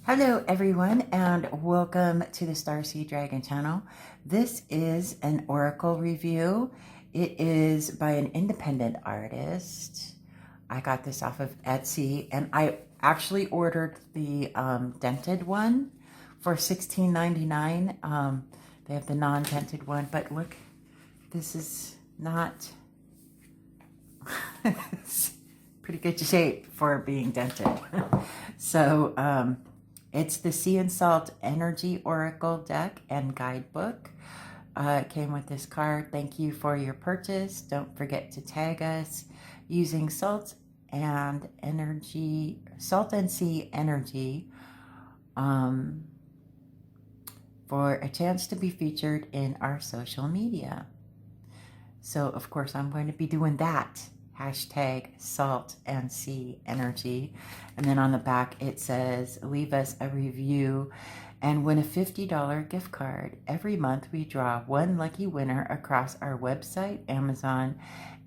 Hello everyone and welcome to the Starseed Dragon channel. This is an oracle review. It is by an independent artist. I got this off of Etsy and I actually ordered the dented one for $16.99. They have the non-dented one, but look, this is not it's pretty good shape for being dented. So it's the Sea and Salt Energy Oracle deck and guidebook. It came with this card. Thank you for your purchase. Don't forget to tag us using Salt and Sea Energy for a chance to be featured in our social media. So of course I'm going to be doing that. Hashtag Salt and Sea Energy. And then on the back it says, leave us a review and win a $50 gift card. Every month we draw one lucky winner across our website, Amazon,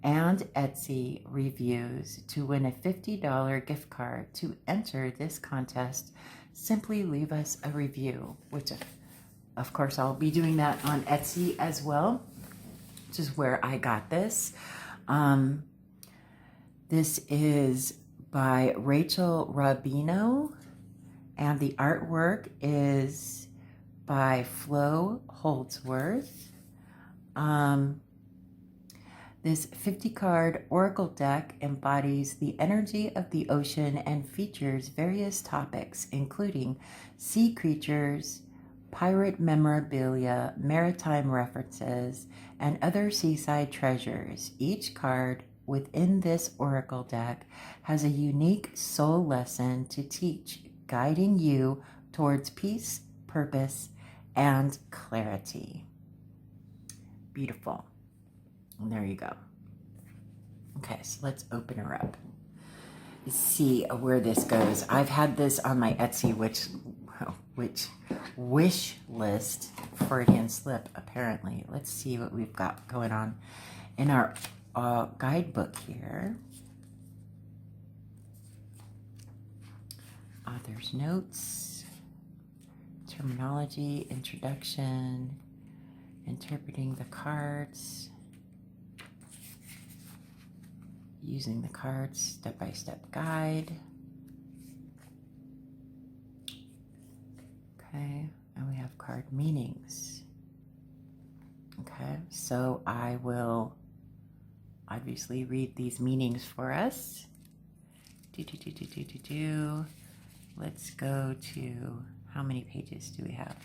and Etsy reviews. To win a $50 gift card, to enter this contest, simply leave us a review, which of course I'll be doing that on Etsy as well, which is where I got this. This is by Rachel Robino, and the artwork is by Flo Holdsworth. This 50-card oracle deck embodies the energy of the ocean and features various topics, including sea creatures, pirate memorabilia, maritime references, and other seaside treasures. Each card within this oracle deck has a unique soul lesson to teach, guiding you towards peace, purpose, and clarity. Beautiful. And there you go. Okay, so let's open her up. See where this goes. I've had this on my Etsy, which wish list, Freudian slip, apparently. Let's see what we've got going on in our guidebook here. Author's notes, terminology, introduction, interpreting the cards, using the cards, step-by-step guide. Okay, and we have card meanings. Okay, so I will obviously read these meanings for us. Let's go to, how many pages do we have?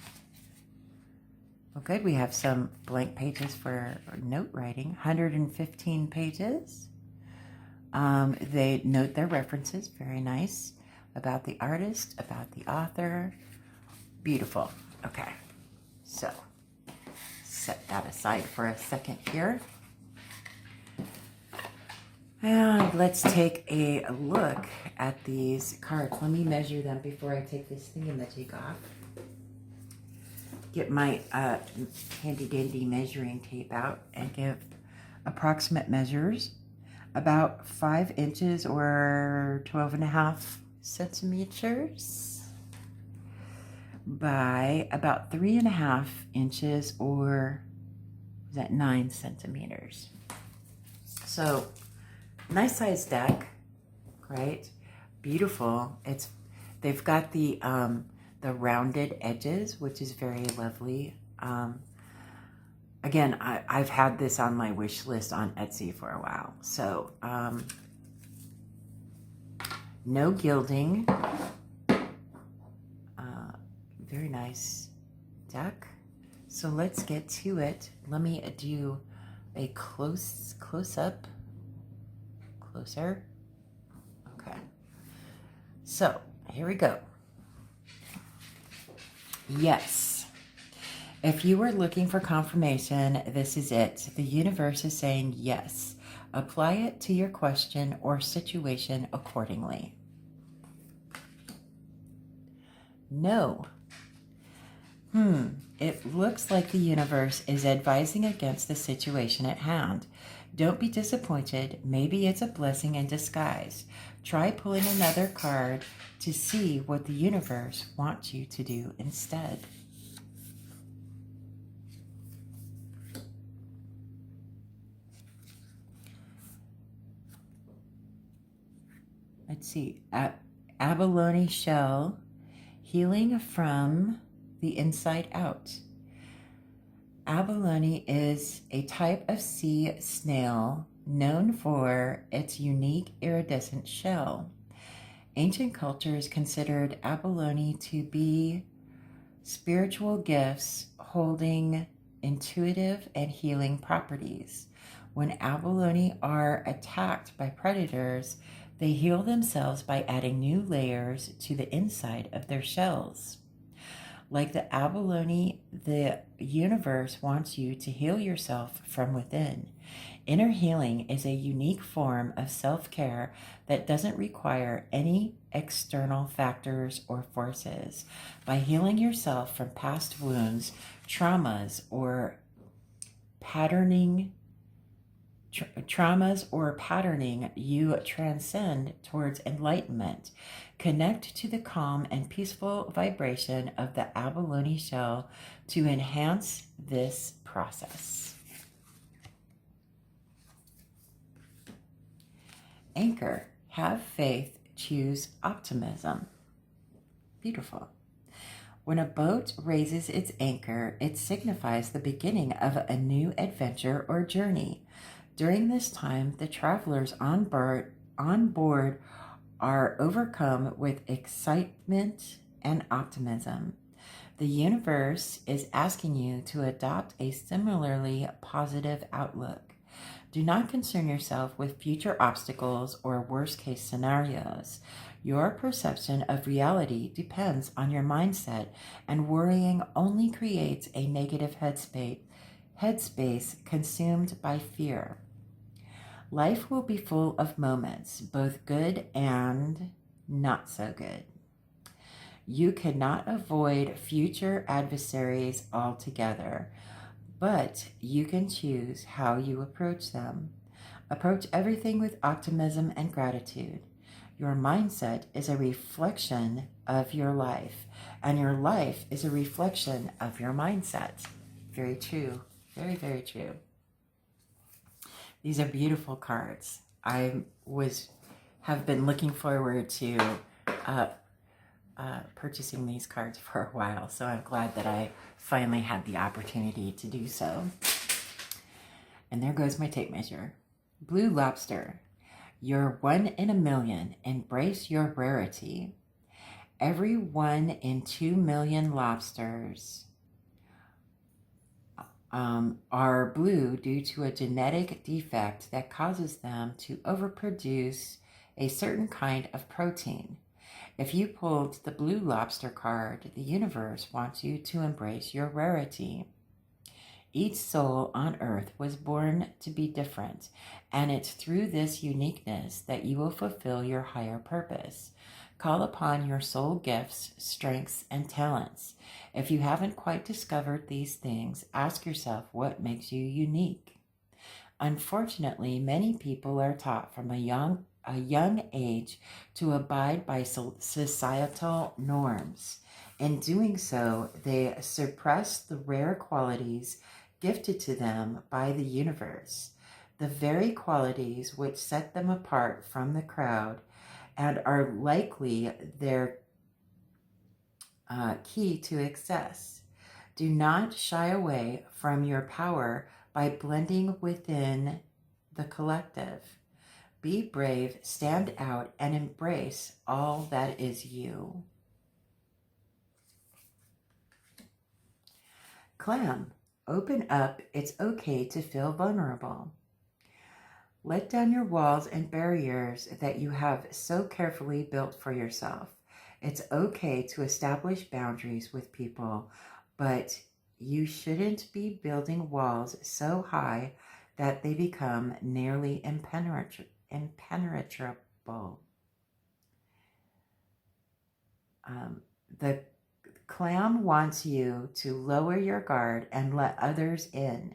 Well, good, we have some blank pages for note writing, 115 pages. They note their references, very nice, about the artist, about the author. Beautiful. Okay, so set that aside for a second here. And let's take a look at these cards. Let me measure them before I take this thingamajig off. Get my handy dandy measuring tape out and give approximate measures. About 5 inches or 12.5 centimeters by about 3.5 inches, or is that 9 centimeters? So nice size deck, right? Beautiful. They've got the rounded edges, which is very lovely. Again, I've had this on my wish list on Etsy for a while. So no gilding. Very nice deck. So let's get to it. Let me do a close up. Closer. Okay. So here we go. Yes. If you were looking for confirmation, this is it. The universe is saying yes. Apply it to your question or situation accordingly. No. It looks like the universe is advising against the situation at hand. Don't be disappointed. Maybe it's a blessing in disguise. Try pulling another card to see what the universe wants you to do instead. Let's see. Abalone shell, healing from the inside out. Abalone is a type of sea snail known for its unique iridescent shell. Ancient cultures considered abalone to be spiritual gifts holding intuitive and healing properties. When abalone are attacked by predators, they heal themselves by adding new layers to the inside of their shells. Like the abalone, the universe wants you to heal yourself from within. Inner healing is a unique form of self-care that doesn't require any external factors or forces. By healing yourself from past wounds, traumas, or patterning, you transcend towards enlightenment. Connect to the calm and peaceful vibration of the abalone shell to enhance this process. Anchor, have faith, choose optimism. Beautiful. When a boat raises its anchor, it signifies the beginning of a new adventure or journey. During this time, the travelers on board are overcome with excitement and optimism. The universe is asking you to adopt a similarly positive outlook. Do not concern yourself with future obstacles or worst-case scenarios. Your perception of reality depends on your mindset, and worrying only creates a negative headspace consumed by fear. Life will be full of moments, both good and not so good. You cannot avoid future adversaries altogether, but you can choose how you approach them. Approach everything with optimism and gratitude. Your mindset is a reflection of your life, and your life is a reflection of your mindset. Very true. Very, very true. These are beautiful cards. I have been looking forward to purchasing these cards for a while, so I'm glad that I finally had the opportunity to do so. And there goes my tape measure. Blue lobster. You're 1 in a million. Embrace your rarity. Every 1 in 2 million lobsters are blue due to a genetic defect that causes them to overproduce a certain kind of protein. If you pulled the blue lobster card, the universe wants you to embrace your rarity. Each soul on earth was born to be different, and it's through this uniqueness that you will fulfill your higher purpose. Call upon your soul gifts, strengths, and talents. If you haven't quite discovered these things, ask yourself what makes you unique. Unfortunately, many people are taught from a young age to abide by societal norms. In doing so, they suppress the rare qualities gifted to them by the universe, the very qualities which set them apart from the crowd and are likely their key to success. Do not shy away from your power by blending within the collective. Be brave, stand out, and embrace all that is you. Clam, open up. It's okay to feel vulnerable. Let down your walls and barriers that you have so carefully built for yourself. It's okay to establish boundaries with people, but you shouldn't be building walls so high that they become nearly impenetrable. The clam wants you to lower your guard and let others in.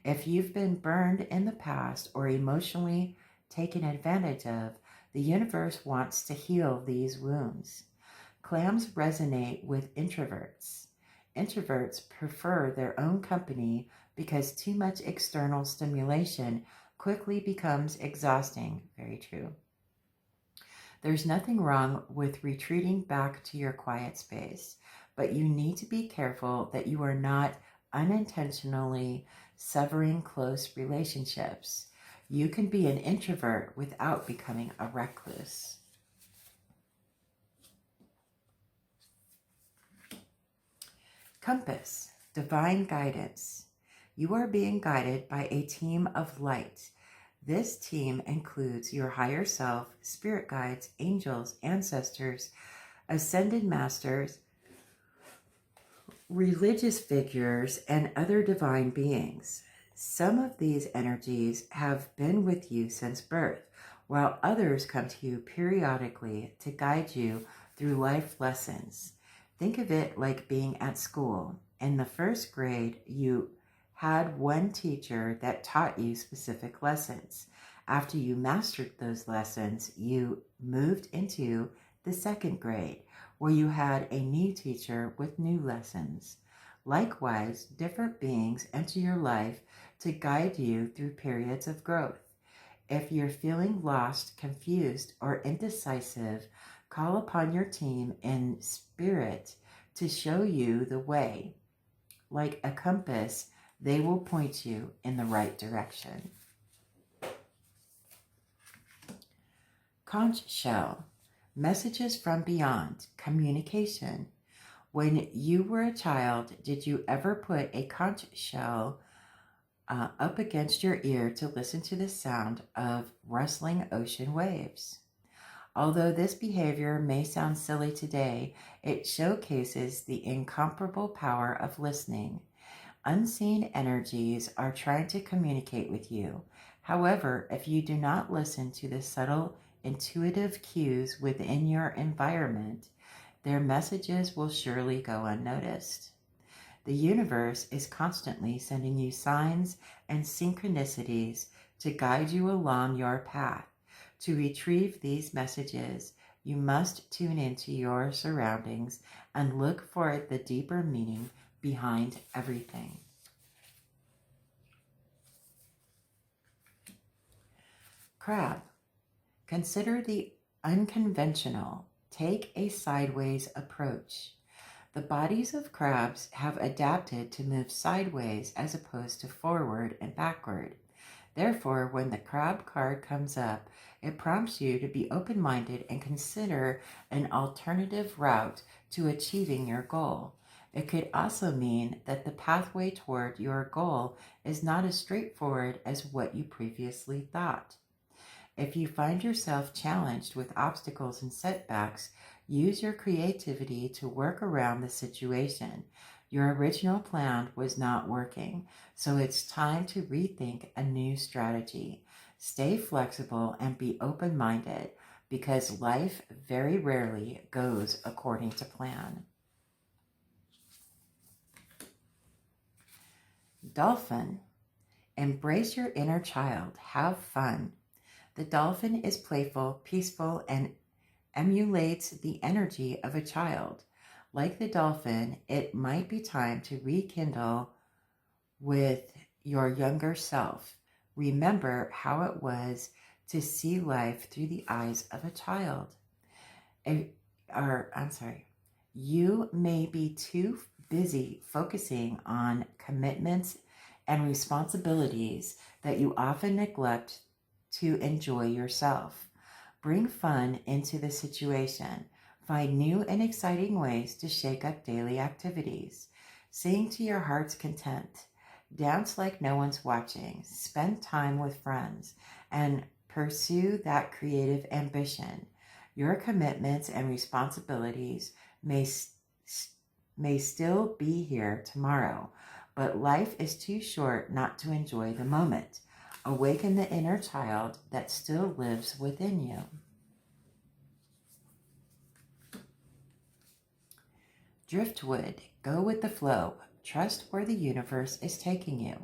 If you've been burned in the past or emotionally taken advantage of, the universe wants to heal these wounds. Clams resonate with introverts. Introverts prefer their own company because too much external stimulation quickly becomes exhausting. Very true. There's nothing wrong with retreating back to your quiet space, but you need to be careful that you are not unintentionally severing close relationships. You can be an introvert without becoming a recluse. Compass, divine guidance. You are being guided by a team of light. This team includes your higher self, spirit guides, angels, ancestors, ascended masters, religious figures, and other divine beings. Some of these energies have been with you since birth, while others come to you periodically to guide you through life lessons. Think of it like being at school. In the first grade, you had one teacher that taught you specific lessons. After you mastered those lessons, you moved into the second grade, where you had a new teacher with new lessons. Likewise, different beings enter your life to guide you through periods of growth. If you're feeling lost, confused, or indecisive, call upon your team in spirit to show you the way. Like a compass, they will point you in the right direction. Conch shell, messages from beyond, communication. When you were a child, did you ever put a conch shell up against your ear to listen to the sound of rustling ocean waves? Although this behavior may sound silly today, it showcases the incomparable power of listening. Unseen energies are trying to communicate with you. However, if you do not listen to the subtle, intuitive cues within your environment, their messages will surely go unnoticed. The universe is constantly sending you signs and synchronicities to guide you along your path. To retrieve these messages, you must tune into your surroundings and look for the deeper meaning behind everything. Crab. Consider the unconventional. Take a sideways approach. The bodies of crabs have adapted to move sideways as opposed to forward and backward. Therefore, when the crab card comes up, it prompts you to be open-minded and consider an alternative route to achieving your goal. It could also mean that the pathway toward your goal is not as straightforward as what you previously thought. If you find yourself challenged with obstacles and setbacks, use your creativity to work around the situation. Your original plan was not working, so it's time to rethink a new strategy. Stay flexible and be open-minded, because life very rarely goes according to plan. Dolphin. Embrace your inner child. Have fun. The dolphin is playful, peaceful, and emulates the energy of a child. Like the dolphin, it might be time to rekindle with your younger self. Remember how it was to see life through the eyes of a child. You may be too busy focusing on commitments and responsibilities that you often neglect to enjoy yourself. Bring fun into the situation. Find new and exciting ways to shake up daily activities. Sing to your heart's content. Dance like no one's watching. Spend time with friends and pursue that creative ambition. Your commitments and responsibilities may still be here tomorrow, but life is too short not to enjoy the moment. Awaken the inner child that still lives within you. Driftwood. Go with the flow. Trust where the universe is taking you.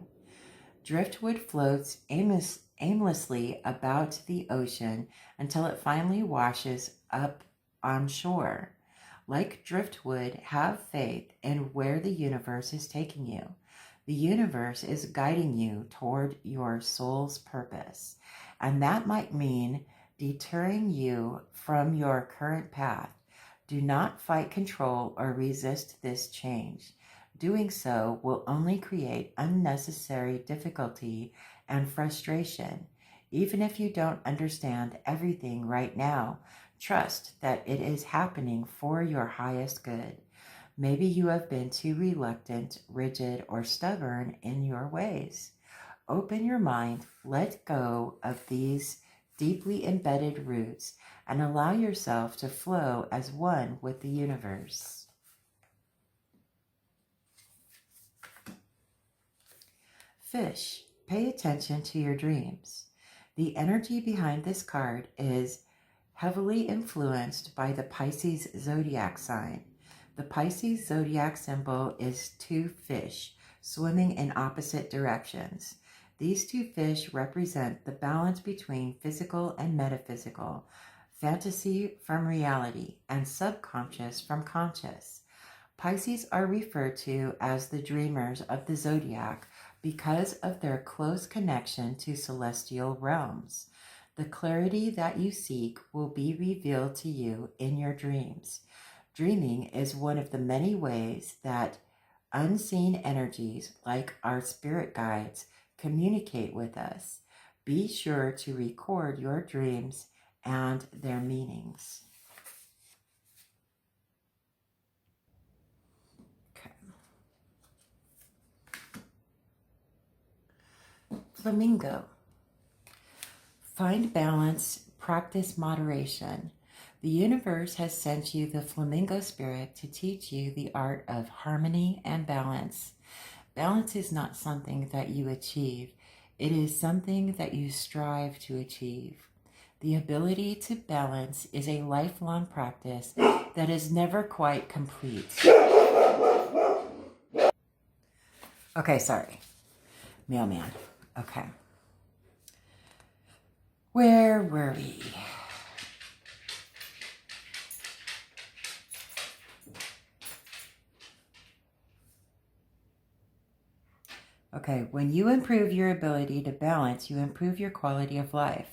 Driftwood floats aimlessly about the ocean until it finally washes up on shore. Like driftwood, have faith in where the universe is taking you. The universe is guiding you toward your soul's purpose, and that might mean deterring you from your current path. Do not fight control or resist this change. Doing so will only create unnecessary difficulty and frustration. Even if you don't understand everything right now, trust that it is happening for your highest good. Maybe you have been too reluctant, rigid, or stubborn in your ways. Open your mind, let go of these deeply embedded roots, and allow yourself to flow as one with the universe. Fish, pay attention to your dreams. The energy behind this card is heavily influenced by the Pisces zodiac sign. The Pisces zodiac symbol is two fish swimming in opposite directions. These two fish represent the balance between physical and metaphysical, fantasy from reality, and subconscious from conscious. Pisces are referred to as the dreamers of the zodiac because of their close connection to celestial realms. The clarity that you seek will be revealed to you in your dreams. Dreaming is one of the many ways that unseen energies, like our spirit guides, communicate with us. Be sure to record your dreams and their meanings. Okay. Flamingo. Find balance, practice moderation. The universe has sent you the flamingo spirit to teach you the art of harmony and balance. Balance is not something that you achieve. It is something that you strive to achieve. The ability to balance is a lifelong practice that is never quite complete. Okay, sorry. Mailman. Okay. Where were we? Okay, when you improve your ability to balance, you improve your quality of life.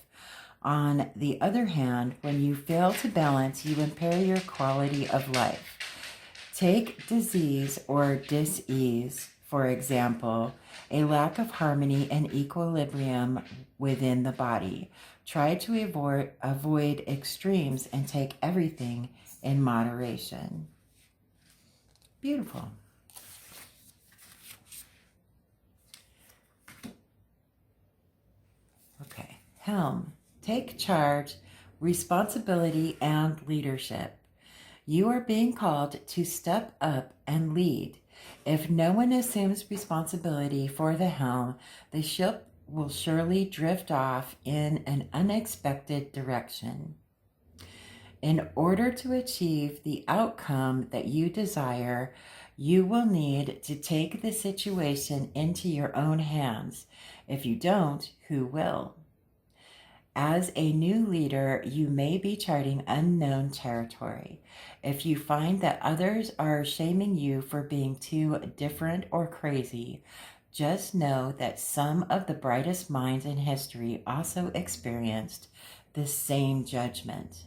On the other hand, when you fail to balance, you impair your quality of life. Take disease or dis-ease, for example, a lack of harmony and equilibrium within the body. Try to avoid extremes and take everything in moderation. Beautiful. Okay, HELM. Take charge, responsibility, and leadership. You are being called to step up and lead. If no one assumes responsibility for the helm, the ship will surely drift off in an unexpected direction. In order to achieve the outcome that you desire, you will need to take the situation into your own hands. If you don't, who will? As a new leader, you may be charting unknown territory. If you find that others are shaming you for being too different or crazy, just know that some of the brightest minds in history also experienced the same judgment.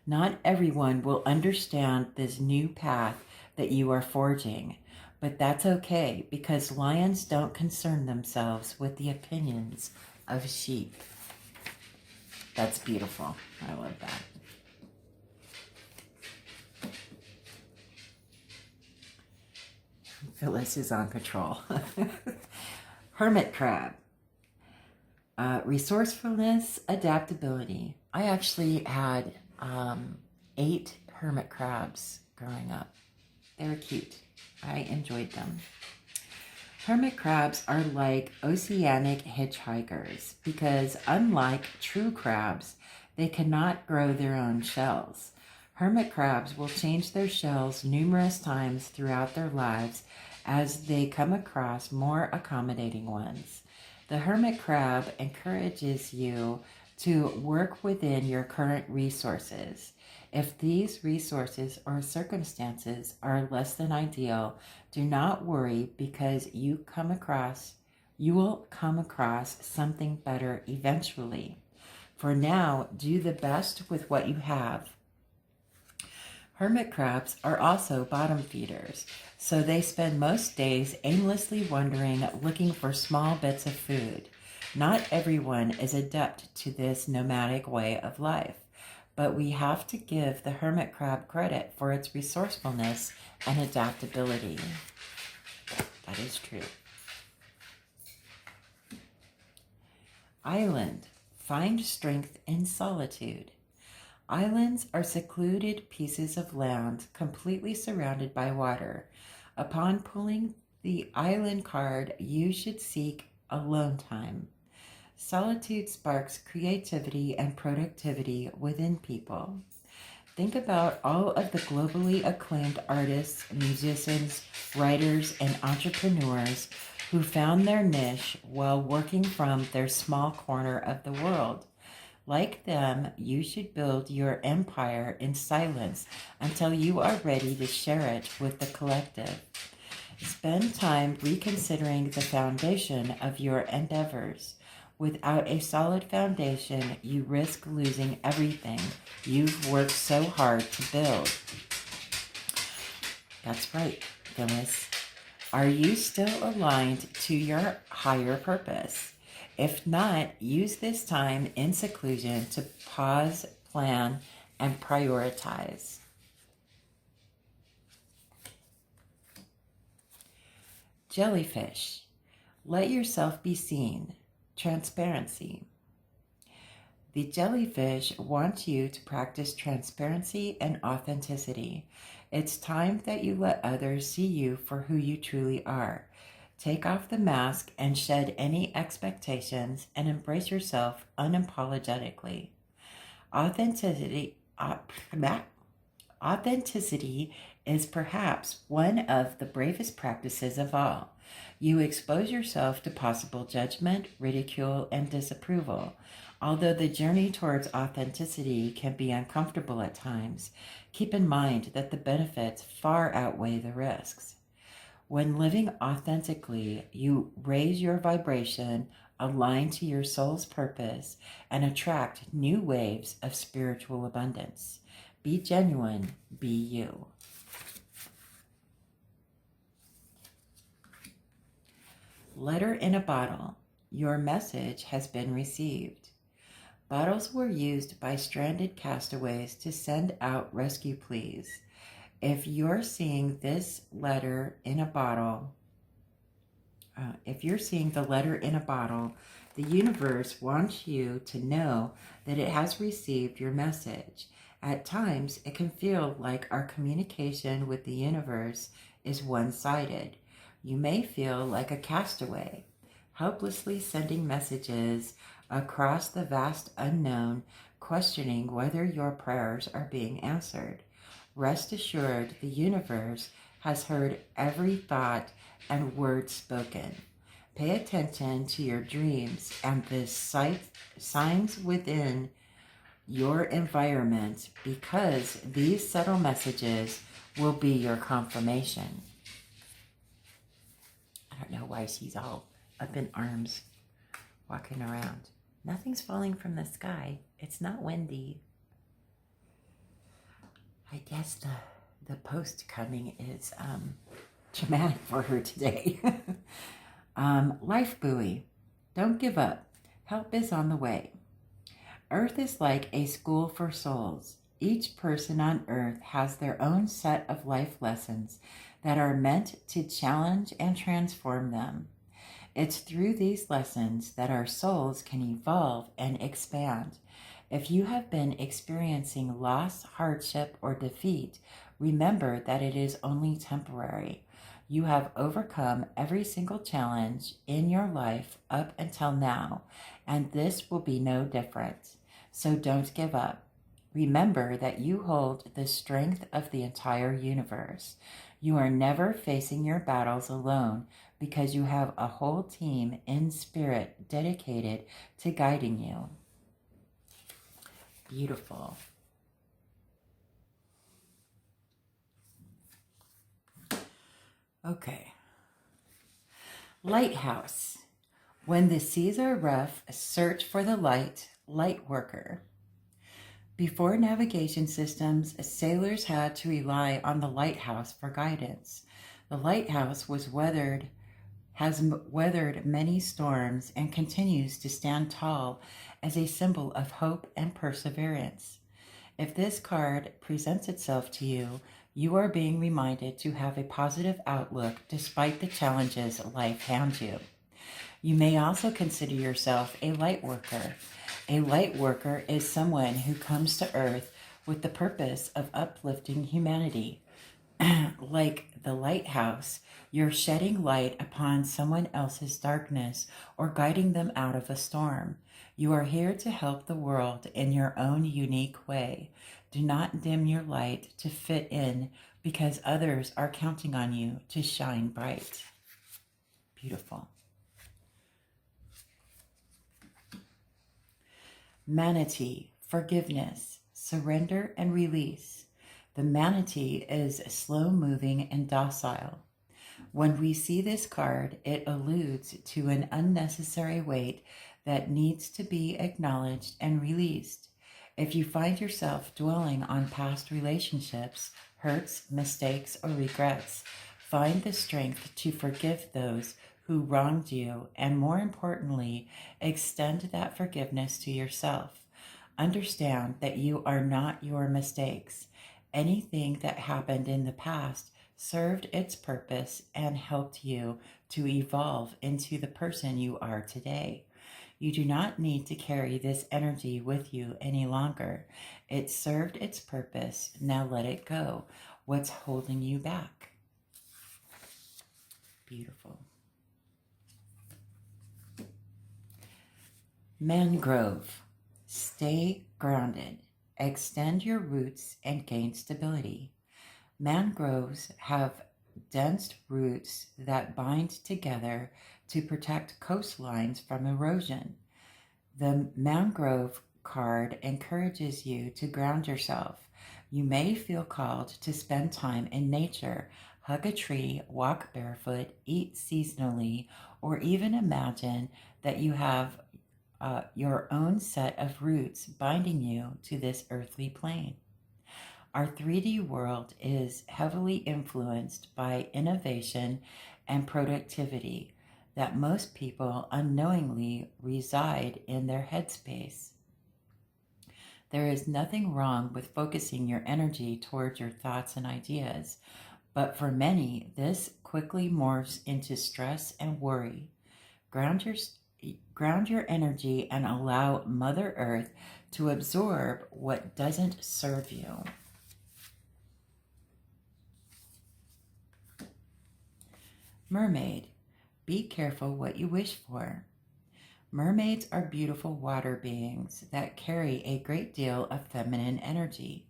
Not everyone will understand this new path that you are forging, but that's okay because lions don't concern themselves with the opinions of sheep. That's beautiful. I love that. Phyllis is on patrol. Hermit crab. Resourcefulness, adaptability. I actually had 8 hermit crabs growing up. They were cute. I enjoyed them. Hermit crabs are like oceanic hitchhikers because unlike true crabs, they cannot grow their own shells. Hermit crabs will change their shells numerous times throughout their lives as they come across more accommodating ones. The hermit crab encourages you to work within your current resources. If these resources or circumstances are less than ideal, do not worry, because you will come across something better eventually. For now, do the best with what you have. Hermit crabs are also bottom feeders, so they spend most days aimlessly wandering, looking for small bits of food. Not everyone is adept to this nomadic way of life, but we have to give the hermit crab credit for its resourcefulness and adaptability. That is true. Island. Find strength in solitude. Islands are secluded pieces of land completely surrounded by water. Upon pulling the island card, you should seek alone time. Solitude sparks creativity and productivity within people. Think about all of the globally acclaimed artists, musicians, writers, and entrepreneurs who found their niche while working from their small corner of the world. Like them, you should build your empire in silence until you are ready to share it with the collective. Spend time reconsidering the foundation of your endeavors. Without a solid foundation, you risk losing everything you've worked so hard to build. That's right, Phyllis. Are you still aligned to your higher purpose? If not, use this time in seclusion to pause, plan, and prioritize. Jellyfish. Let yourself be seen. Transparency. The jellyfish want you to practice transparency and authenticity. It's time that you let others see you for who you truly are. Take off the mask and shed any expectations and embrace yourself unapologetically. Authenticity is perhaps one of the bravest practices of all. You expose yourself to possible judgment, ridicule, and disapproval. Although the journey towards authenticity can be uncomfortable at times, keep in mind that the benefits far outweigh the risks. When living authentically, you raise your vibration, align to your soul's purpose, and attract new waves of spiritual abundance. Be genuine, be you. Letter in a bottle. Your message has been received. Bottles were used by stranded castaways to send out rescue pleas. If you're seeing this letter in a bottle, the universe wants you to know that it has received your message. At times, it can feel like our communication with the universe is one-sided. You may feel like a castaway, helplessly sending messages across the vast unknown, questioning whether your prayers are being answered. Rest assured, the universe has heard every thought and word spoken. Pay attention to your dreams and the signs within your environment, because these subtle messages will be your confirmation. I don't know why she's all up in arms walking around. Nothing's falling from the sky. It's not windy. I guess the post coming is traumatic for her today. Life buoy. Don't give up. Help is on the way. Earth is like a school for souls. Each person on Earth has their own set of life lessons that are meant to challenge and transform them. It's through these lessons that our souls can evolve and expand. If you have been experiencing loss, hardship, or defeat, remember that it is only temporary. You have overcome every single challenge in your life up until now, and this will be no different. So don't give up. Remember that you hold the strength of the entire universe. You are never facing your battles alone because you have a whole team in spirit dedicated to guiding you. Beautiful. Okay. Lighthouse. When the seas are rough, search for the light worker. Before navigation systems, sailors had to rely on the lighthouse for guidance. The lighthouse has weathered many storms and continues to stand tall as a symbol of hope and perseverance. If this card presents itself to you, you are being reminded to have a positive outlook despite the challenges life hands you. You may also consider yourself a light worker. A light worker is someone who comes to Earth with the purpose of uplifting humanity. Like the lighthouse, you're shedding light upon someone else's darkness or guiding them out of a storm. You are here to help the world in your own unique way. Do not dim your light to fit in because others are counting on you to shine bright. Beautiful. Manatee, forgiveness, surrender, and release. The manatee is slow-moving and docile. When we see this card, it alludes to an unnecessary weight that needs to be acknowledged and released. If you find yourself dwelling on past relationships, hurts, mistakes, or regrets, find the strength to forgive those who wronged you, and more importantly, extend that forgiveness to yourself. Understand that you are not your mistakes. Anything that happened in the past served its purpose and helped you to evolve into the person you are today. You do not need to carry this energy with you any longer. It served its purpose. Now let it go. What's holding you back? Beautiful. Mangrove. Stay grounded. Extend your roots and gain stability. Mangroves have dense roots that bind together to protect coastlines from erosion. The mangrove card encourages you to ground yourself. You may feel called to spend time in nature, hug a tree, walk barefoot, eat seasonally, or even imagine that you have your own set of roots binding you to this earthly plane. Our 3D world is heavily influenced by innovation and productivity that most people unknowingly reside in their headspace. There is nothing wrong with focusing your energy towards your thoughts and ideas, but for many, this quickly morphs into stress and worry. Ground your energy and allow Mother Earth to absorb what doesn't serve you. Mermaid, be careful what you wish for. Mermaids are beautiful water beings that carry a great deal of feminine energy.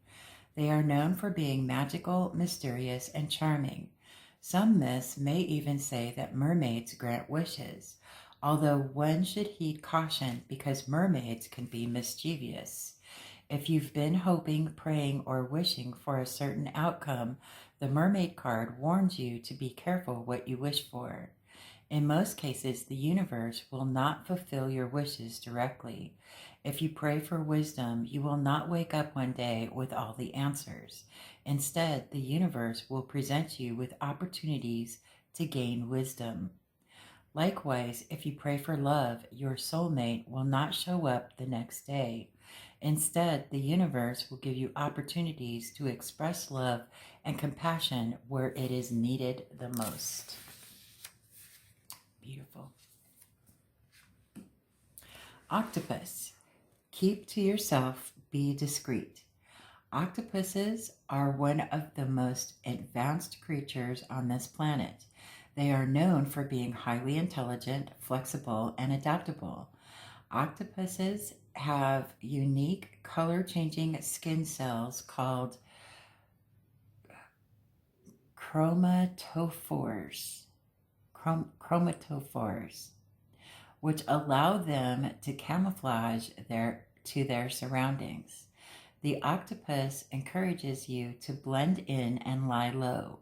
They are known for being magical, mysterious, and charming. Some myths may even say that mermaids grant wishes, although one should heed caution because mermaids can be mischievous. If you've been hoping, praying, or wishing for a certain outcome, the mermaid card warns you to be careful what you wish for. In most cases, the universe will not fulfill your wishes directly. If you pray for wisdom, you will not wake up one day with all the answers. Instead, the universe will present you with opportunities to gain wisdom. Likewise, if you pray for love, your soulmate will not show up the next day. Instead, the universe will give you opportunities to express love and compassion where it is needed the most. Beautiful. Octopus. Keep to yourself, be discreet. Octopuses are one of the most advanced creatures on this planet. They are known for being highly intelligent, flexible, and adaptable. Octopuses have unique color-changing skin cells called chromatophores, chromatophores, which allow them to camouflage to their surroundings. The octopus encourages you to blend in and lie low.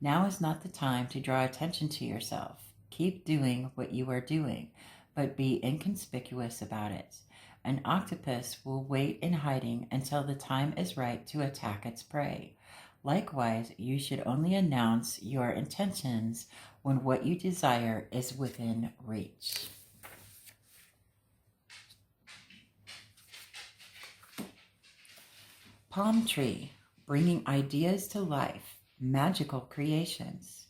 Now is not the time to draw attention to yourself. Keep doing what you are doing, but be inconspicuous about it. An octopus will wait in hiding until the time is right to attack its prey. Likewise, you should only announce your intentions when what you desire is within reach. Palm tree, bringing ideas to life, magical creations.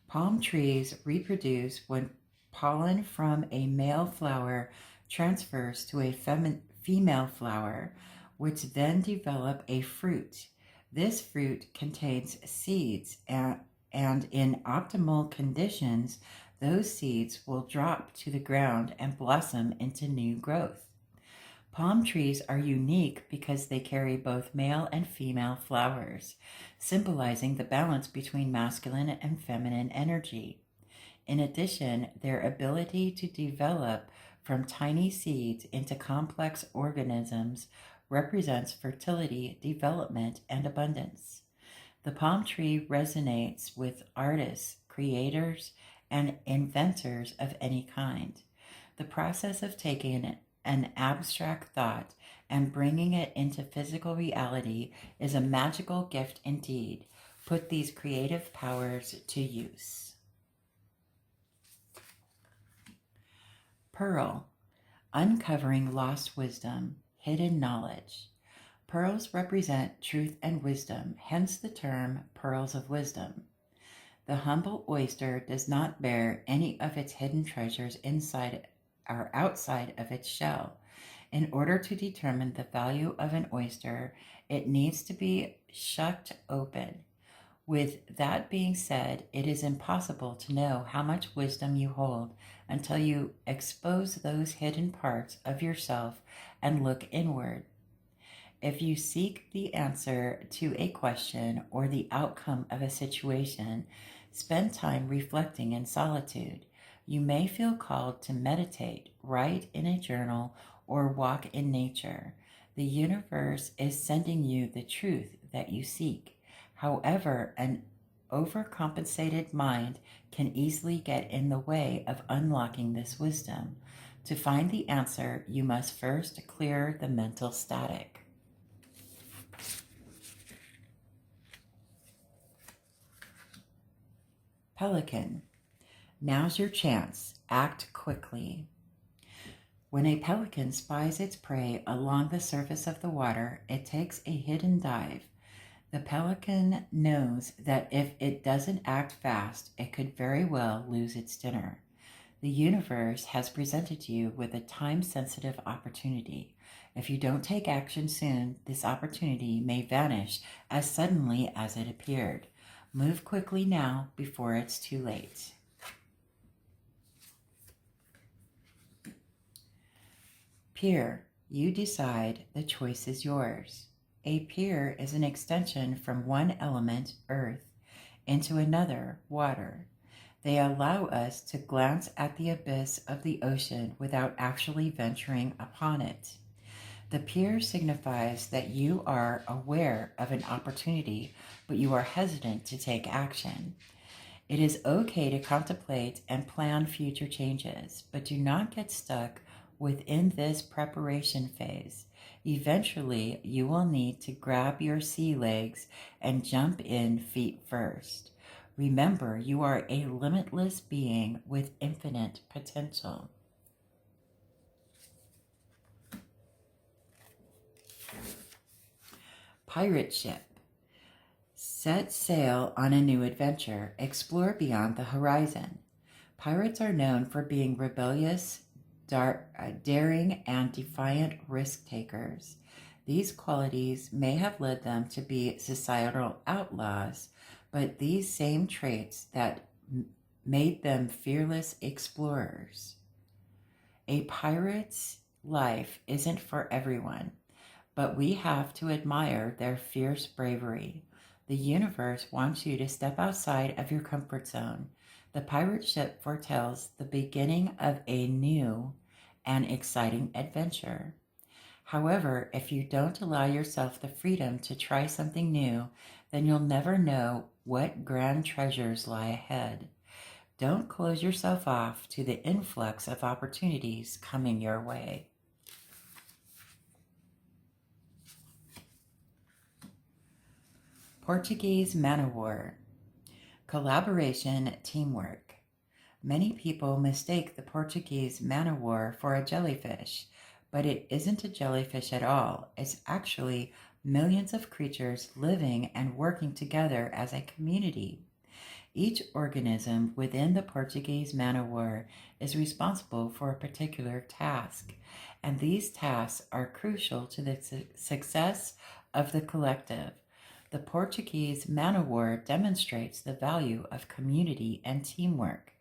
Palm trees reproduce when pollen from a male flower transfers to a female flower, which then develop a fruit. This fruit contains seeds, and in optimal conditions, those seeds will drop to the ground and blossom into new growth. Palm trees are unique because they carry both male and female flowers, symbolizing the balance between masculine and feminine energy. In addition, their ability to develop from tiny seeds into complex organisms represents fertility, development, and abundance. The palm tree resonates with artists, creators, and inventors of any kind. The process of taking an abstract thought and bringing it into physical reality is a magical gift indeed. Put these creative powers to use. Pearl, uncovering lost wisdom, hidden knowledge. Pearls represent truth and wisdom, hence the term pearls of wisdom. The humble oyster does not bear any of its hidden treasures inside or outside of its shell. In order to determine the value of an oyster, it needs to be shucked open. With that being said, it is impossible to know how much wisdom you hold until you expose those hidden parts of yourself and look inward. If you seek the answer to a question or the outcome of a situation, spend time reflecting in solitude. You may feel called to meditate, write in a journal, or walk in nature. The universe is sending you the truth that you seek. However, an overcompensated mind can easily get in the way of unlocking this wisdom. To find the answer, you must first clear the mental static. Pelican. Now's your chance. Act quickly. When a pelican spies its prey along the surface of the water, it takes a hidden dive. The pelican knows that if it doesn't act fast, it could very well lose its dinner. The universe has presented you with a time-sensitive opportunity. If you don't take action soon, this opportunity may vanish as suddenly as it appeared. Move quickly now before it's too late. Pier, you decide, the choice is yours. A pier is an extension from one element, earth, into another, water. They allow us to glance at the abyss of the ocean without actually venturing upon it. The pier signifies that you are aware of an opportunity, but you are hesitant to take action. It is okay to contemplate and plan future changes, but do not get stuck within this preparation phase. Eventually, you will need to grab your sea legs and jump in feet first. Remember, you are a limitless being with infinite potential. Pirate ship. Set sail on a new adventure. Explore beyond the horizon. Pirates are known for being rebellious, daring, and defiant risk takers. These qualities may have led them to be societal outlaws, but these same traits that made them fearless explorers. A pirate's life isn't for everyone, but we have to admire their fierce bravery. The universe wants you to step outside of your comfort zone. The pirate ship foretells the beginning of a new and exciting adventure. However, if you don't allow yourself the freedom to try something new, then you'll never know what grand treasures lie ahead. Don't close yourself off to the influx of opportunities coming your way. Portuguese man-o-war. Collaboration, teamwork. Many people mistake the Portuguese man-o-war for a jellyfish, but it isn't a jellyfish at all. It's actually millions of creatures living and working together as a community. Each organism within the Portuguese man-o-war is responsible for a particular task, and these tasks are crucial to the success of the collective. The Portuguese man-o-war demonstrates the value of community and teamwork.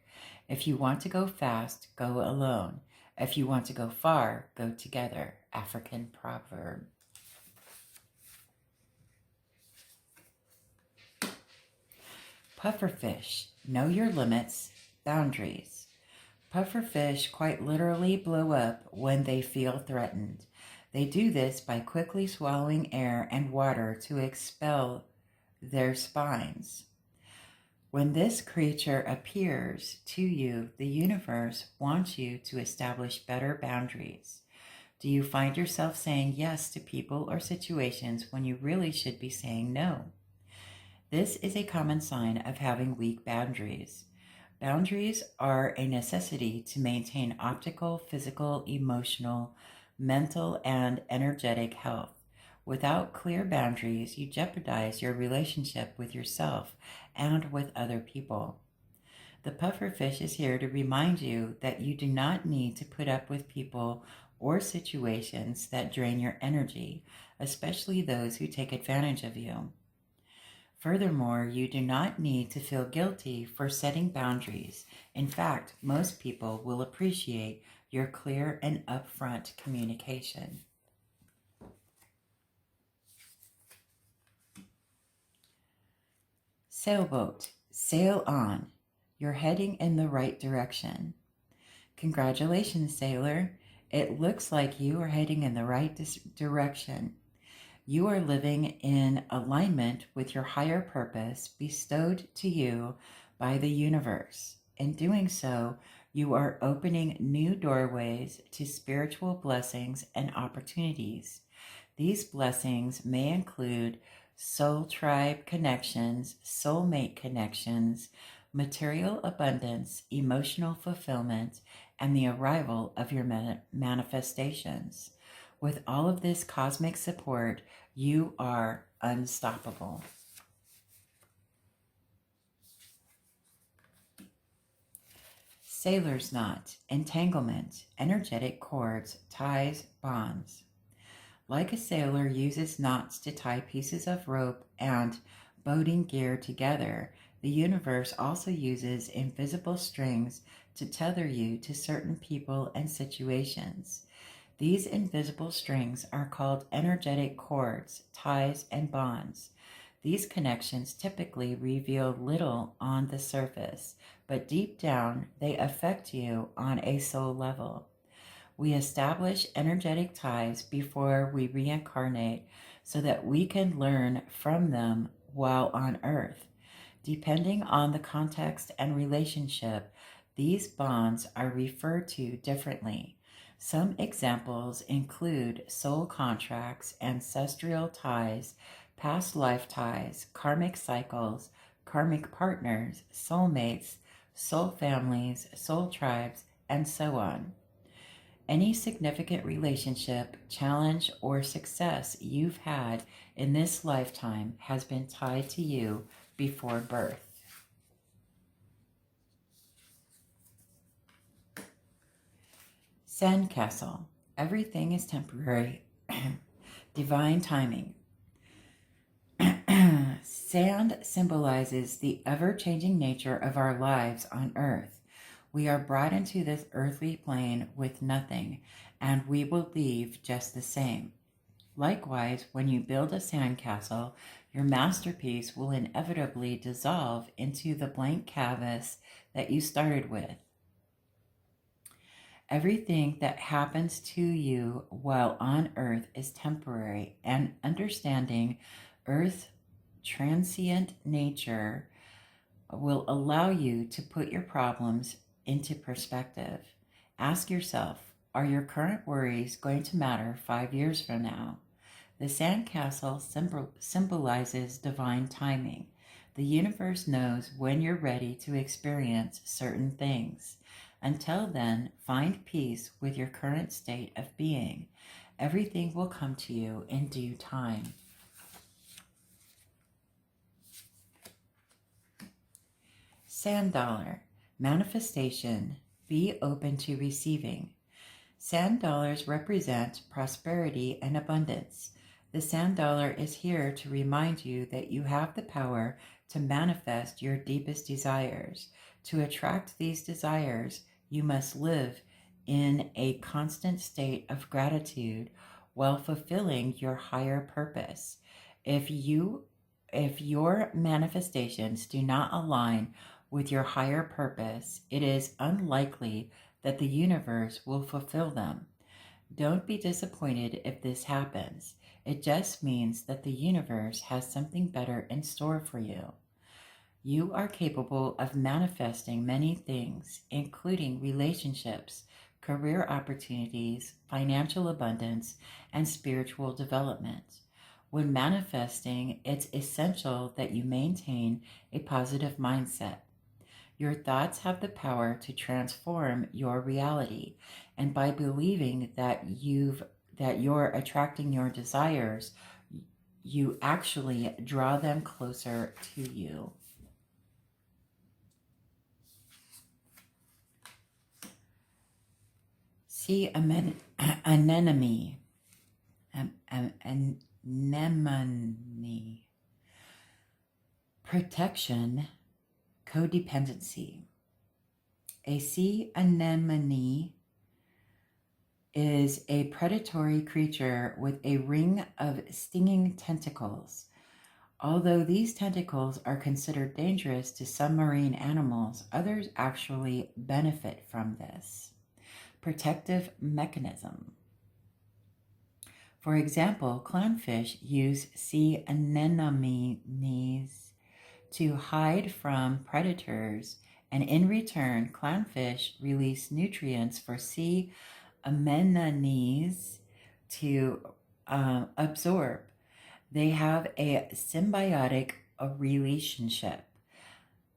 If you want to go fast, go alone. If you want to go far, go together. African proverb. Pufferfish. Know your limits, boundaries. Pufferfish quite literally blow up when they feel threatened. They do this by quickly swallowing air and water to expel their spines. When this creature appears to you, the universe wants you to establish better boundaries. Do you find yourself saying yes to people or situations when you really should be saying no? This is a common sign of having weak boundaries. Boundaries are a necessity to maintain optical, physical, emotional, mental, and energetic health. Without clear boundaries, you jeopardize your relationship with yourself and with other people. The pufferfish is here to remind you that you do not need to put up with people or situations that drain your energy, especially those who take advantage of you. Furthermore, you do not need to feel guilty for setting boundaries. In fact, most people will appreciate your clear and upfront communication. Sailboat, sail on. You're heading in the right direction. Congratulations, sailor. It looks like you are heading in the right direction. You are living in alignment with your higher purpose bestowed to you by the universe. In doing so, you are opening new doorways to spiritual blessings and opportunities. These blessings may include soul tribe connections, soulmate connections, material abundance, emotional fulfillment, and the arrival of your manifestations. With all of this cosmic support, you are unstoppable. Sailor's knot, entanglement, energetic cords, ties, bonds. Like a sailor uses knots to tie pieces of rope and boating gear together, the universe also uses invisible strings to tether you to certain people and situations. These invisible strings are called energetic cords, ties, and bonds. These connections typically reveal little on the surface, but deep down, they affect you on a soul level. We establish energetic ties before we reincarnate so that we can learn from them while on Earth. Depending on the context and relationship, these bonds are referred to differently. Some examples include soul contracts, ancestral ties, past life ties, karmic cycles, karmic partners, soulmates, soul families, soul tribes, and so on. Any significant relationship, challenge, or success you've had in this lifetime has been tied to you before birth. Sandcastle. Everything is temporary. Divine timing. Sand symbolizes the ever-changing nature of our lives on Earth. We are brought into this earthly plane with nothing, and we will leave just the same. Likewise, when you build a sandcastle, your masterpiece will inevitably dissolve into the blank canvas that you started with. Everything that happens to you while on Earth is temporary, and understanding Earth's transient nature will allow you to put your problems into perspective. Ask yourself, are your current worries going to matter 5 years from now? The sandcastle symbolizes divine timing. The universe knows when you're ready to experience certain things. Until then, find peace with your current state of being. Everything will come to you in due time. Sand dollar, manifestation, be open to receiving. Sand dollars represent prosperity and abundance. The sand dollar is here to remind you that you have the power to manifest your deepest desires. To attract these desires, you must live in a constant state of gratitude while fulfilling your higher purpose. If your manifestations do not align with your higher purpose, it is unlikely that the universe will fulfill them. Don't be disappointed if this happens. It just means that the universe has something better in store for you. You are capable of manifesting many things, including relationships, career opportunities, financial abundance, and spiritual development. When manifesting, it's essential that you maintain a positive mindset. Your thoughts have the power to transform your reality, and by believing that you're attracting your desires, you actually draw them closer to you. See anemone. Anemone. Protection, codependency. A sea anemone is a predatory creature with a ring of stinging tentacles. Although these tentacles are considered dangerous to submarine animals, others actually benefit from this protective mechanism. For example, clownfish use sea anemones to hide from predators, and in return, clownfish release nutrients for sea anemones to absorb. They have a symbiotic relationship,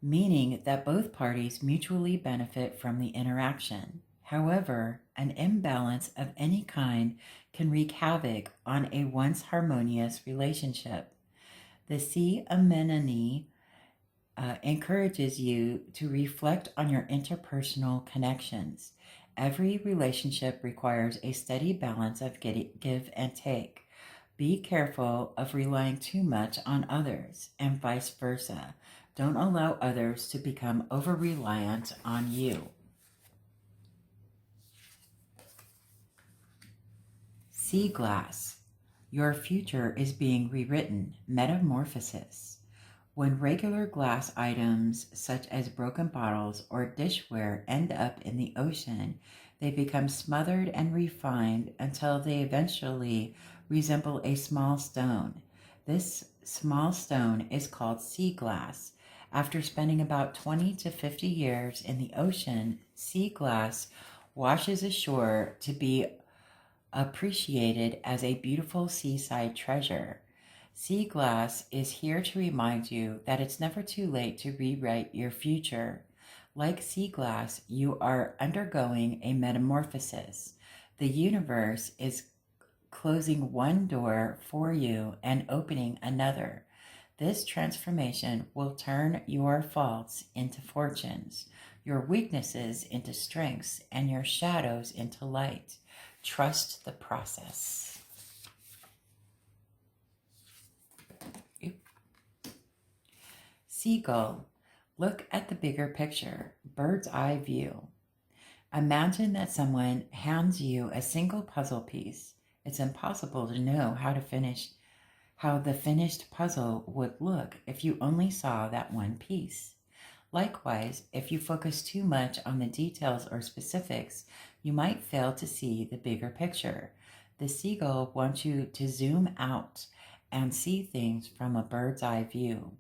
meaning that both parties mutually benefit from the interaction. However, an imbalance of any kind can wreak havoc on a once harmonious relationship. The sea anemone encourages you to reflect on your interpersonal connections. Every relationship requires a steady balance of give and take. Be careful of relying too much on others, and vice versa. Don't allow others to become over-reliant on you. Sea glass. Your future is being rewritten. Metamorphosis. When regular glass items such as broken bottles or dishware end up in the ocean, they become smothered and refined until they eventually resemble a small stone. This small stone is called sea glass. After spending about 20 to 50 years in the ocean, sea glass washes ashore to be appreciated as a beautiful seaside treasure. Sea glass is here to remind you that it's never too late to rewrite your future. Like sea glass, you are undergoing a metamorphosis. The universe is closing one door for you and opening another. This transformation will turn your faults into fortunes, your weaknesses into strengths, and your shadows into light. Trust the process. Seagull. Look at the bigger picture, bird's eye view. Imagine that someone hands you a single puzzle piece. It's impossible to know how the finished puzzle would look if you only saw that one piece. Likewise, if you focus too much on the details or specifics, you might fail to see the bigger picture. The seagull wants you to zoom out and see things from a bird's eye view.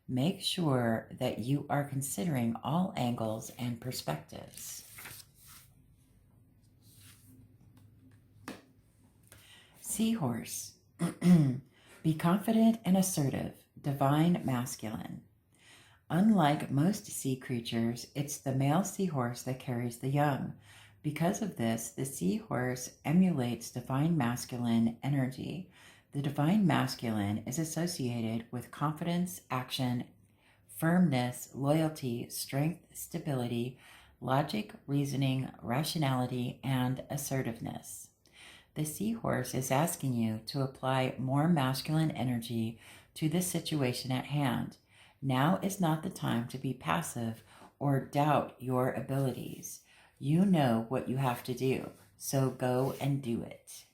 Make sure that you are considering all angles and perspectives. Seahorse. Be confident and assertive, divine masculine. Unlike most sea creatures, it's the male seahorse that carries the young. Because of this, the seahorse emulates divine masculine energy. The divine masculine is associated with confidence, action, firmness, loyalty, strength, stability, logic, reasoning, rationality, and assertiveness. The seahorse is asking you to apply more masculine energy to the situation at hand. Now is not the time to be passive or doubt your abilities. You know what you have to do, so go and do it.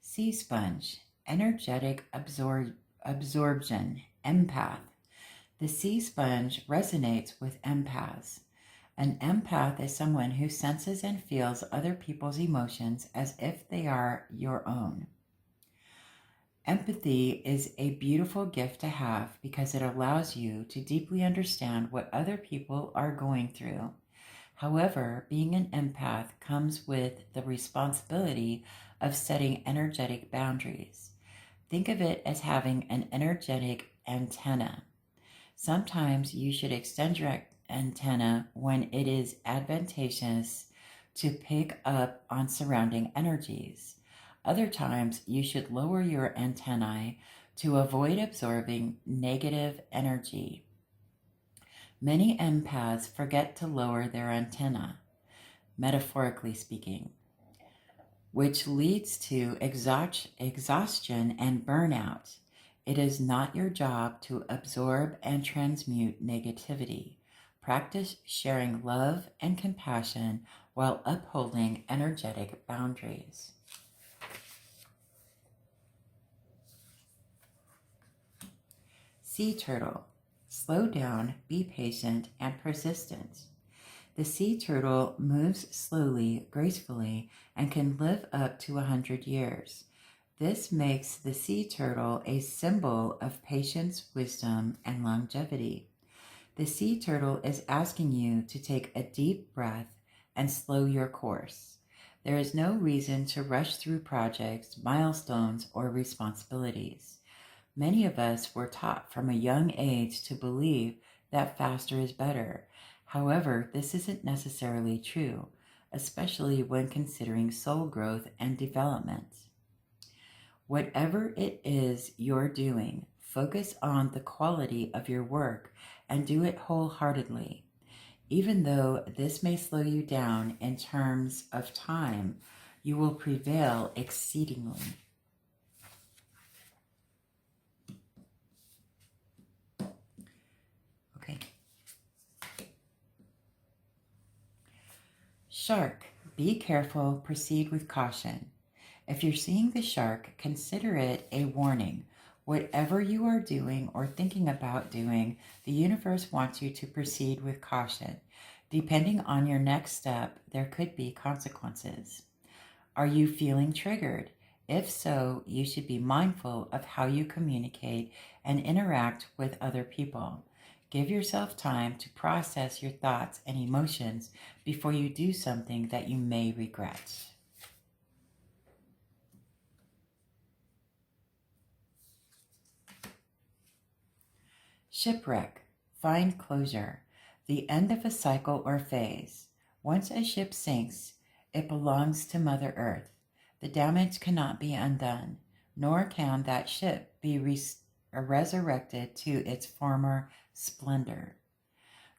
Sea sponge, energetic absorption, empath. The sea sponge resonates with empaths. An empath is someone who senses and feels other people's emotions as if they are your own. Empathy is a beautiful gift to have because it allows you to deeply understand what other people are going through. However, being an empath comes with the responsibility of setting energetic boundaries. Think of it as having an energetic antenna. Sometimes you should extend your antenna when it is advantageous to pick up on surrounding energies. Other times, you should lower your antennae to avoid absorbing negative energy. Many empaths forget to lower their antenna, metaphorically speaking, which leads to exhaustion and burnout. It is not your job to absorb and transmute negativity. Practice sharing love and compassion while upholding energetic boundaries. Sea turtle. Slow down, be patient, and persistent. The sea turtle moves slowly, gracefully, and can live up to 100 years. This makes the sea turtle a symbol of patience, wisdom, and longevity. The sea turtle is asking you to take a deep breath and slow your course. There is no reason to rush through projects, milestones, or responsibilities. Many of us were taught from a young age to believe that faster is better. However, this isn't necessarily true, especially when considering soul growth and development. Whatever it is you're doing, focus on the quality of your work and do it wholeheartedly. Even though this may slow you down in terms of time, you will prevail exceedingly. Okay. Shark, be careful, proceed with caution. If you're seeing the shark, consider it a warning. Whatever you are doing or thinking about doing, the universe wants you to proceed with caution. Depending on your next step, there could be consequences. Are you feeling triggered? If so, you should be mindful of how you communicate and interact with other people. Give yourself time to process your thoughts and emotions before you do something that you may regret. Shipwreck. Find closure. The end of a cycle or phase. Once a ship sinks, it belongs to Mother Earth. The damage cannot be undone, nor can that ship be resurrected to its former splendor.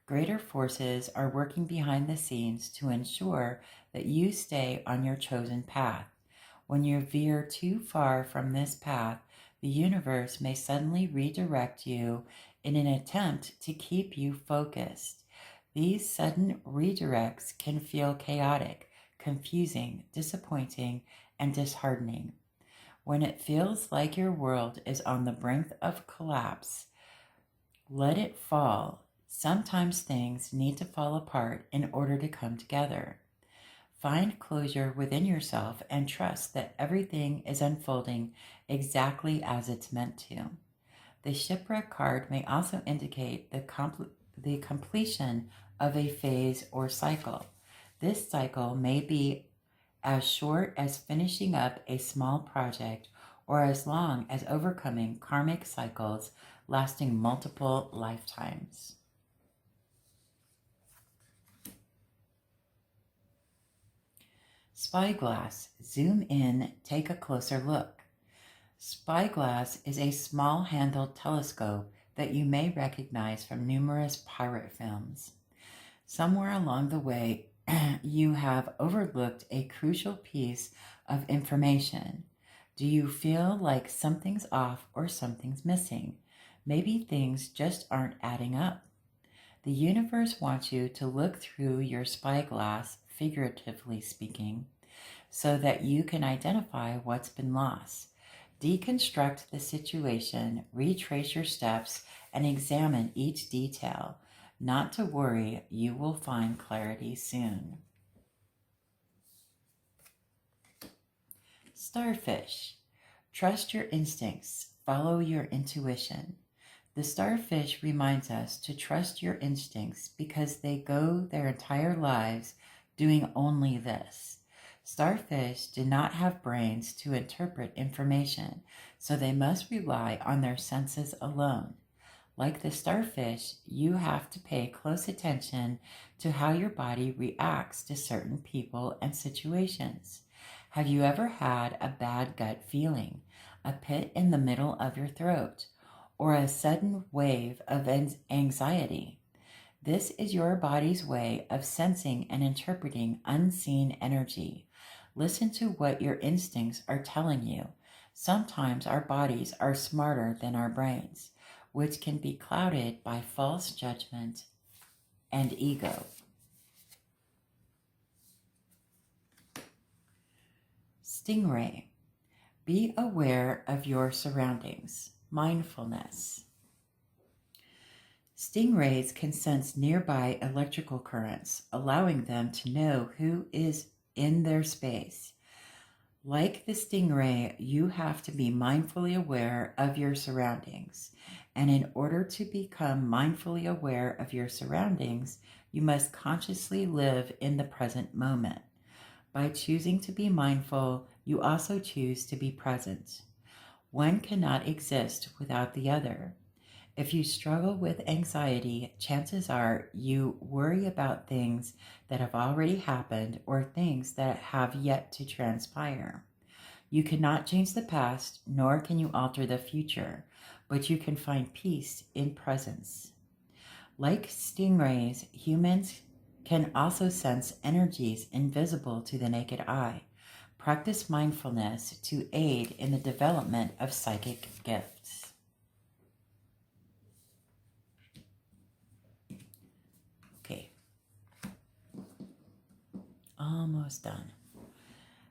Greater forces are working behind the scenes to ensure that you stay on your chosen path. When you veer too far from this path, the universe may suddenly redirect you in an attempt to keep you focused. These sudden redirects can feel chaotic, confusing, disappointing, and disheartening. When it feels like your world is on the brink of collapse, let it fall. Sometimes things need to fall apart in order to come together. Find closure within yourself and trust that everything is unfolding exactly as it's meant to. The shipwreck card may also indicate the completion of a phase or cycle. This cycle may be as short as finishing up a small project or as long as overcoming karmic cycles lasting multiple lifetimes. Spyglass. Zoom in, take a closer look. Spyglass is a small-handled telescope that you may recognize from numerous pirate films. Somewhere along the way, you have overlooked a crucial piece of information. Do you feel like something's off or something's missing? Maybe things just aren't adding up. The universe wants you to look through your spyglass, figuratively speaking, so that you can identify what's been lost. Deconstruct the situation, retrace your steps, and examine each detail. Not to worry, you will find clarity soon. Starfish. Trust your instincts. Follow your intuition. The starfish reminds us to trust your instincts because they go their entire lives doing only this. Starfish do not have brains to interpret information, so they must rely on their senses alone. Like the starfish, you have to pay close attention to how your body reacts to certain people and situations. Have you ever had a bad gut feeling, a pit in the middle of your throat, or a sudden wave of anxiety? This is your body's way of sensing and interpreting unseen energy. Listen to what your instincts are telling you. Sometimes our bodies are smarter than our brains, which can be clouded by false judgment and ego. Stingray. Be aware of your surroundings. Mindfulness. Stingrays can sense nearby electrical currents, allowing them to know who is in their space. Like the stingray, you have to be mindfully aware of your surroundings. And in order to become mindfully aware of your surroundings, you must consciously live in the present moment. By choosing to be mindful, you also choose to be present. One cannot exist without the other. If you struggle with anxiety, chances are you worry about things that have already happened or things that have yet to transpire. You cannot change the past, nor can you alter the future, but you can find peace in presence. Like stingrays, humans can also sense energies invisible to the naked eye. Practice mindfulness to aid in the development of psychic gifts. Okay, almost done.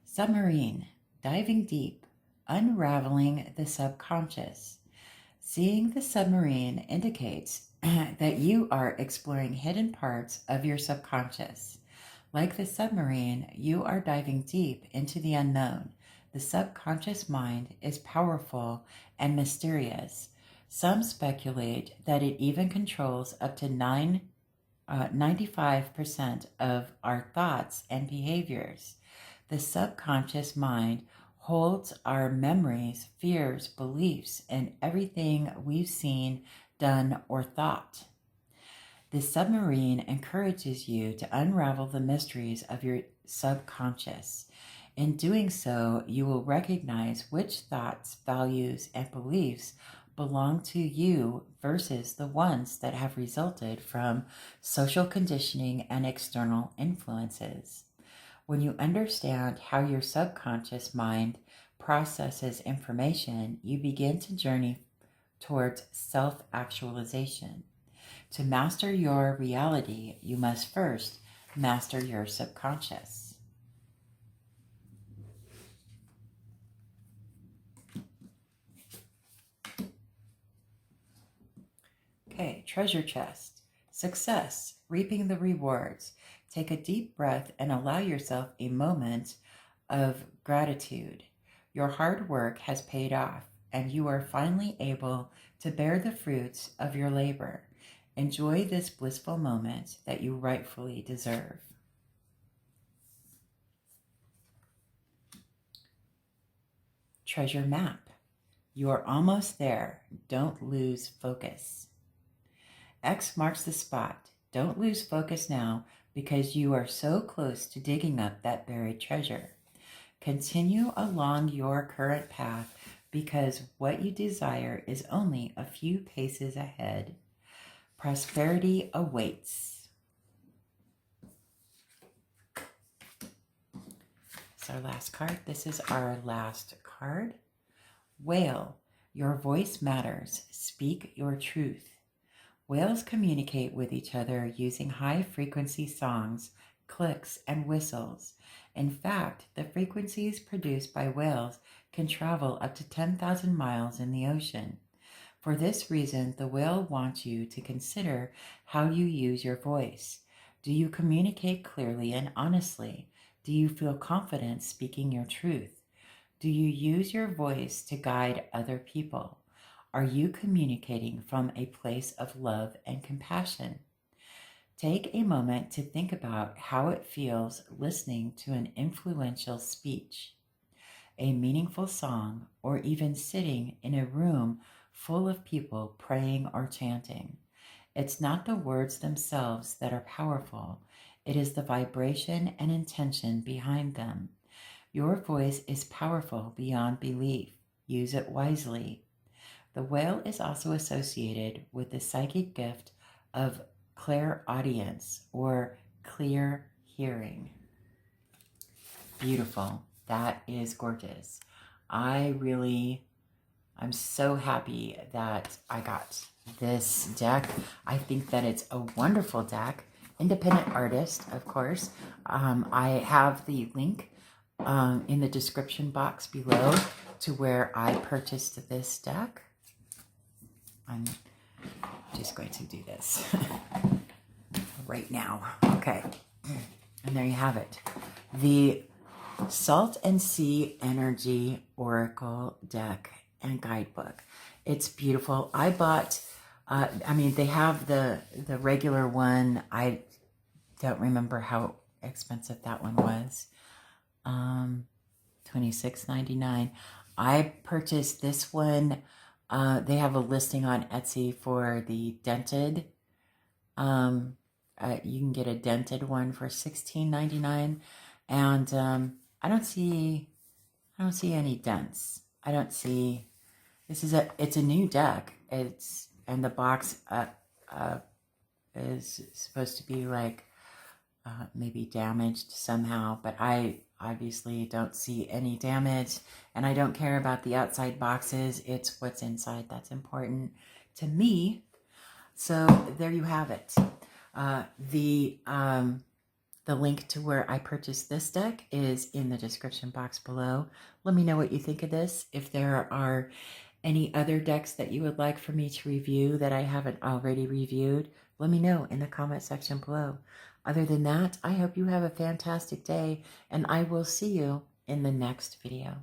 Submarine, diving deep, unraveling the subconscious. Seeing the submarine indicates that you are exploring hidden parts of your subconscious. Like the submarine, you are diving deep into the unknown. The subconscious mind is powerful and mysterious. Some speculate that it even controls up to 95% of our thoughts and behaviors. The subconscious mind holds our memories, fears, beliefs, and everything we've seen, done, or thought. The submarine encourages you to unravel the mysteries of your subconscious. In doing so, you will recognize which thoughts, values, and beliefs belong to you versus the ones that have resulted from social conditioning and external influences. When you understand how your subconscious mind processes information, you begin to journey towards self-actualization. To master your reality, you must first master your subconscious. treasure chest. Success, reaping the rewards. Take a deep breath and allow yourself a moment of gratitude. Your hard work has paid off, and you are finally able to bear the fruits of your labor. Enjoy this blissful moment that you rightfully deserve. Treasure map. You are almost there. Don't lose focus. X marks the spot. Don't lose focus now because you are so close to digging up that buried treasure. Continue along your current path because what you desire is only a few paces ahead. Prosperity awaits. It's our last card. This is our last card. Whale, your voice matters. Speak your truth. Whales communicate with each other using high-frequency songs, clicks, and whistles. In fact, the frequencies produced by whales can travel up to 10,000 miles in the ocean. For this reason, the whale wants you to consider how you use your voice. Do you communicate clearly and honestly? Do you feel confident speaking your truth? Do you use your voice to guide other people? Are you communicating from a place of love and compassion? Take a moment to think about how it feels listening to an influential speech, a meaningful song, or even sitting in a room full of people praying or chanting. It's not the words themselves that are powerful. It is the vibration and intention behind them. Your voice is powerful beyond belief. Use it wisely. The whale is also associated with the psychic gift of clairaudience or clear hearing. Beautiful. That is gorgeous. I'm so happy that I got this deck. I think that it's a wonderful deck. Independent artist, of course. I have the link in the description box below to where I purchased this deck. I'm just going to do this right now. Okay. And there you have it. The Salt and Sea Energy Oracle deck and guidebook. It's beautiful. I bought, they have the regular one. I don't remember how expensive that one was. $26.99. I purchased this one. They have a listing on Etsy for the dented. You can get a dented one for $16.99, and I don't see any dents. I don't see. It's a new deck. And the box is supposed to be like maybe damaged somehow, but I obviously don't see any damage, and I don't care about the outside boxes. It's what's inside that's important to me. So there you have it. The link to where I purchased this deck is in the description box below. Let me know what you think of this. If there are any other decks that you would like for me to review that I haven't already reviewed, let me know in the comment section below. Other than that, I hope you have a fantastic day, and I will see you in the next video.